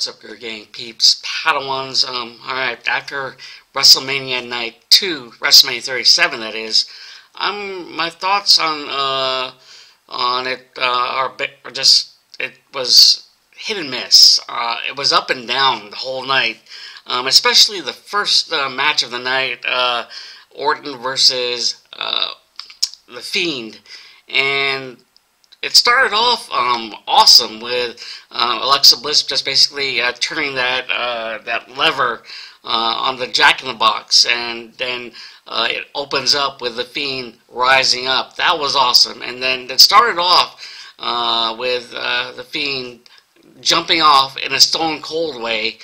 What's up, your gang peeps, Padawans? Alright, after WrestleMania Night 2, WrestleMania 37, that is, my thoughts on it are just, it was hit and miss. It was up and down the whole night, especially the first match of the night, Orton versus The Fiend, and it started off awesome with Alexa Bliss just basically turning that lever on the Jack in the Box, and then it opens up with the Fiend rising up. That was awesome. And then it started off with the Fiend jumping off in a Stone Cold way,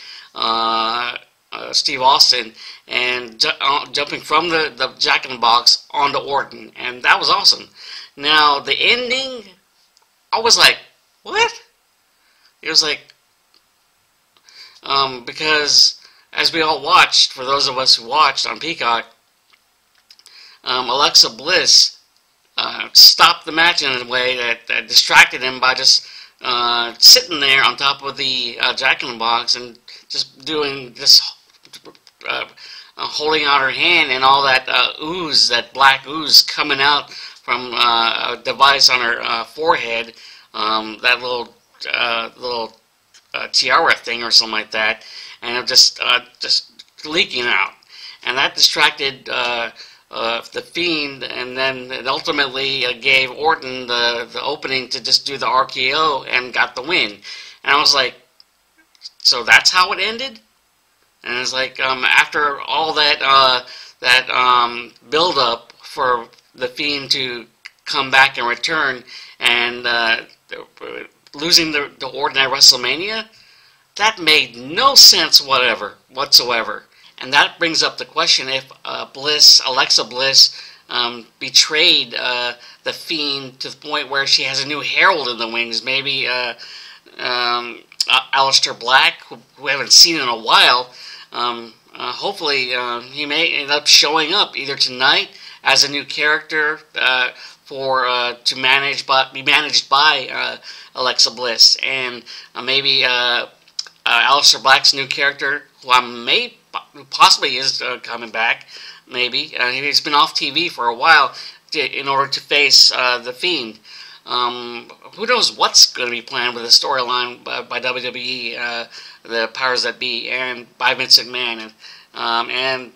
Steve Austin, and jumping from the Jack in the Box onto Orton, and that was awesome. Now the ending, I was like, what? It was like, because as we all watched, for those of us who watched on Peacock, Alexa Bliss stopped the match in a way that distracted him by just sitting there on top of the Jack in the Box and just doing this, holding out her hand, and all that ooze, that black ooze coming out from a device on her forehead, that little tiara thing or something like that, and it just leaking out, and that distracted the Fiend, and then it ultimately gave Orton the opening to just do the RKO and got the win. And I was like, so that's how it ended? And it's like, after all that build up for the Fiend to come back and return, and losing the Orton at WrestleMania, that made no sense whatsoever. And that brings up the question if Alexa Bliss betrayed the Fiend to the point where she has a new herald in the wings. Maybe Aleister Black, who we haven't seen in a while, hopefully he may end up showing up either tonight as a new character to be managed by Alexa Bliss, and maybe Aleister Black's new character, who possibly is coming back. Maybe he's been off TV for a while in order to face the Fiend. Who knows what's going to be planned with the storyline by WWE, the powers that be, and by Vince McMahon. And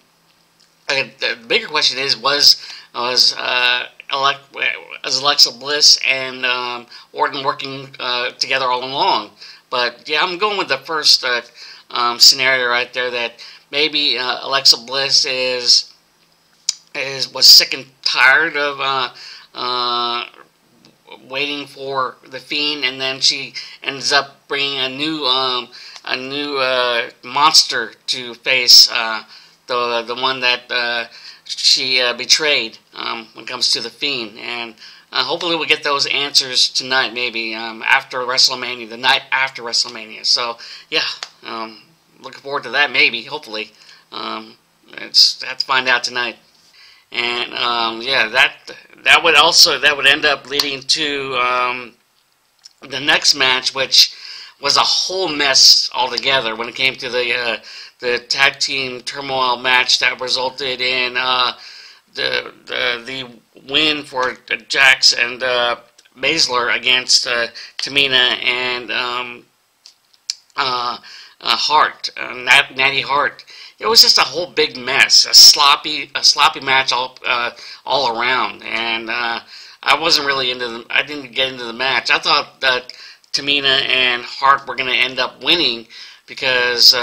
the bigger question is, was Alexa Bliss and Orton working together all along? But yeah, I'm going with the first scenario right there, that maybe Alexa Bliss was sick and tired of waiting for the Fiend, and then she ends up bringing a new monster to face the one that she betrayed when it comes to the Fiend. And hopefully we'll get those answers tonight, maybe after WrestleMania, the night after WrestleMania. So yeah, looking forward to that. Maybe, hopefully, let's find out tonight. And yeah, that would end up leading to the next match, which was a whole mess altogether when it came to the tag team turmoil match that resulted in the win for Jax and Baszler against Tamina and Hart, Natty Hart. It was just a whole big mess, a sloppy match all around, and I wasn't really I didn't get into the match. I thought that Tamina and Hart were going to end up winning because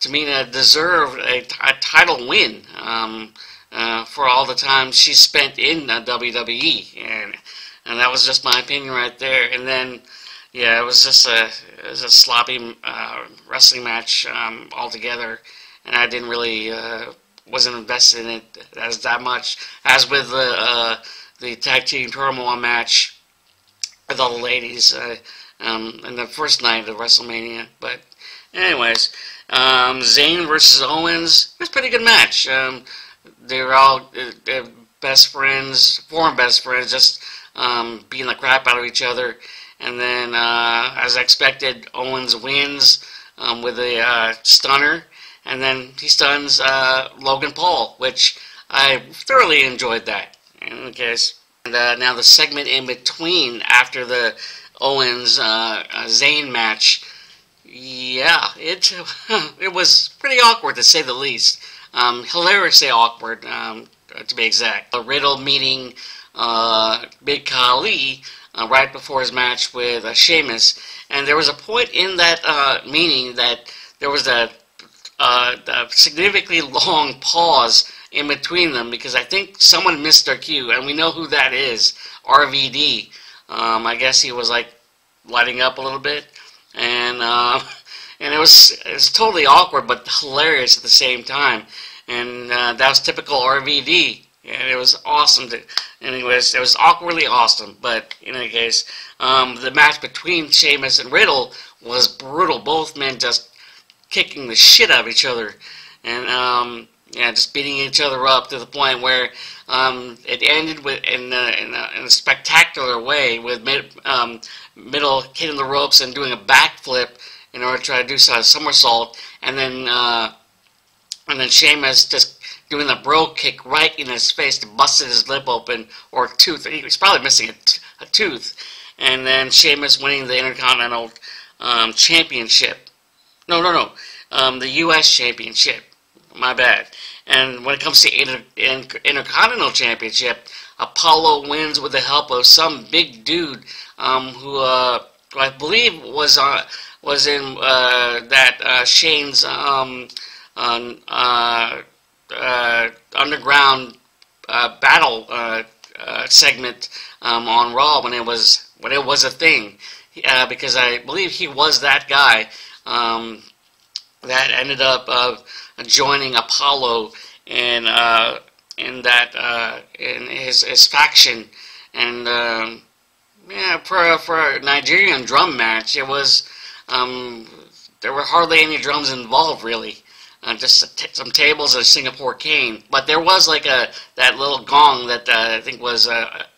Tamina deserved a title win for all the time she spent in WWE, and that was just my opinion right there. And then, yeah, it was just a sloppy wrestling match altogether, and I didn't really wasn't invested in it as that much as with the tag team turmoil match with all the ladies in the first night of WrestleMania. But anyways, Zayn versus Owens, it was a pretty good match. They were all best friends, former best friends, just beating the crap out of each other. And then, as expected, Owens wins with a stunner, and then he stuns Logan Paul, which I thoroughly enjoyed that. In any case, and now the segment in between after the Owens Zayn match, yeah, it it was pretty awkward to say the least. Hilariously awkward, to be exact. Riddle meeting Big Khali right before his match with Sheamus, and there was a point in that meeting that there was a significantly long pause in between them because I think someone missed their cue, and we know who that is, RVD. I guess he was like lighting up a little bit, and and it was totally awkward but hilarious at the same time, and that was typical RVD, and it was awesome. Anyways, it was awkwardly awesome, but in any case, the match between Sheamus and Riddle was brutal. Both men just kicking the shit out of each other, and yeah, just beating each other up to the point where it ended with in a spectacular way with Middle hitting the ropes and doing a backflip in order to try to do a somersault, and then Sheamus just doing the bro kick right in his face to busted his lip open or tooth. He was probably missing a tooth, and then Sheamus winning the Intercontinental Championship. No, the U.S. Championship. My bad. And when it comes to Intercontinental Championship, Apollo wins with the help of some big dude who I believe was in that Shane's underground battle segment on Raw when it was a thing, because I believe he was that guy that ended up joining Apollo in his faction, and yeah, for a Nigerian drum match, it was there were hardly any drums involved really, just some tables and a Singapore cane, but there was like that little gong that I think was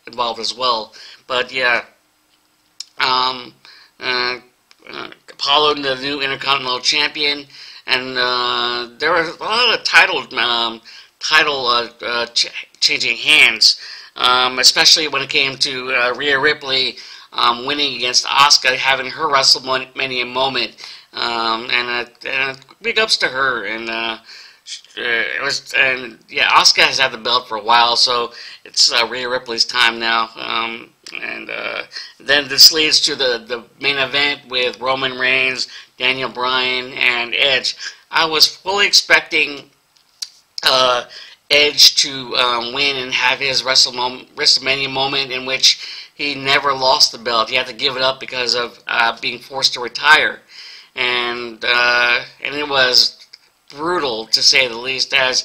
involved as well. But yeah, Apollo, the new Intercontinental Champion. And there were a lot of title changing hands, especially when it came to Rhea Ripley winning against Asuka, having her WrestleMania moment, and big ups to her. And yeah, Asuka has had the belt for a while, so it's Rhea Ripley's time now. And then this leads to the main event with Roman Reigns, Daniel Bryan, and Edge. I was fully expecting Edge to win and have his WrestleMania moment in which he never lost the belt. He had to give it up because of being forced to retire. And it was brutal, to say the least, as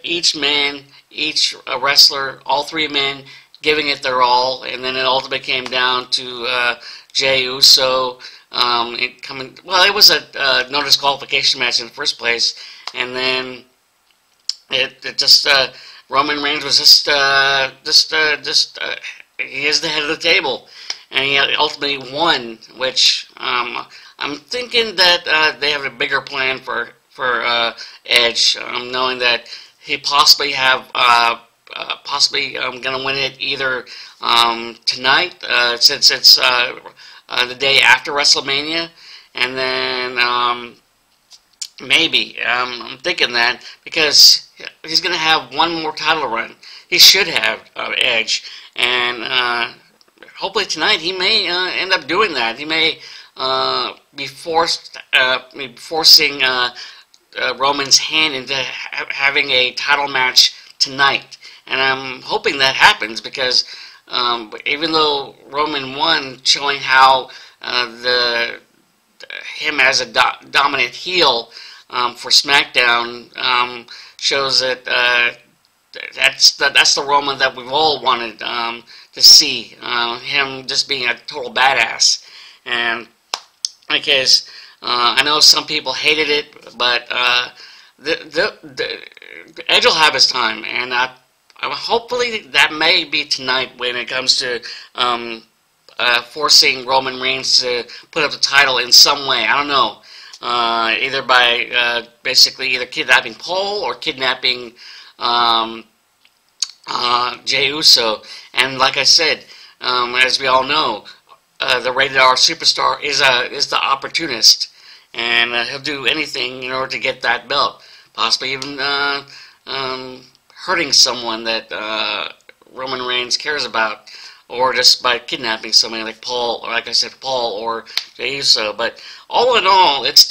each man, each wrestler, all three men, giving it their all, and then it ultimately came down to Jey Uso it was a no disqualification match in the first place, and then it just Roman Reigns was just he is the head of the table, and he ultimately won, which I'm thinking that they have a bigger plan for Edge, knowing that he possibly going to win it either tonight, since it's the day after WrestleMania, and then maybe I'm thinking that because he's going to have one more title run. He should have Edge, and hopefully tonight he may end up doing that. He may be forcing Roman's hand into having a title match tonight. And I'm hoping that happens because even though Roman won, showing how him as a dominant heel for SmackDown shows that that's the Roman that we've all wanted to see. Him just being a total badass. And in any case, I know some people hated it, but Edge will have his time, and hopefully that may be tonight when it comes to forcing Roman Reigns to put up the title in some way. I don't know. Either by basically either kidnapping Paul or kidnapping Jey Uso. And like I said, as we all know, the rated R superstar is the opportunist, and he'll do anything in order to get that belt, possibly even hurting someone that Roman Reigns cares about, or just by kidnapping somebody like Paul, or like I said, Paul or Jey Uso. But all in all, it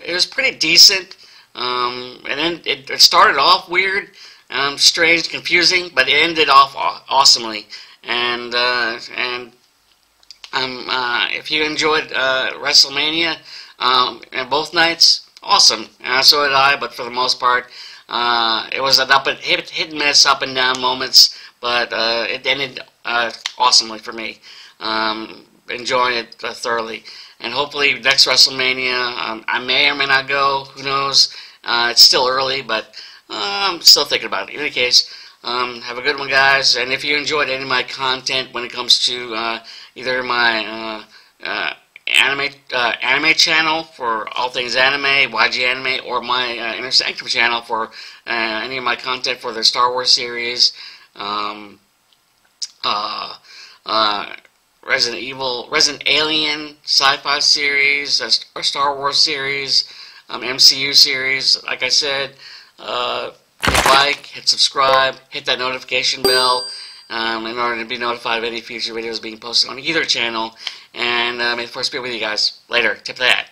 was pretty decent. And then it started off weird, strange, confusing, but it ended off awesomely. And if you enjoyed WrestleMania and both nights, awesome. So did I, but for the most part, it was an hit and miss, up and down moments, but it ended awesomely for me. Enjoying it thoroughly. And hopefully next WrestleMania, I may or may not go. Who knows? It's still early, but I'm still thinking about it. In any case, have a good one, guys. And if you enjoyed any of my content when it comes to either my anime channel for all things anime, YG Anime, or my Inner Sanctum channel for any of my content for the Star Wars series, Resident Alien sci-fi series, or Star Wars series, MCU series. Like I said, hit like, hit subscribe, hit that notification bell in order to be notified of any future videos being posted on either channel. And may the force be with you guys. Later. Tip that.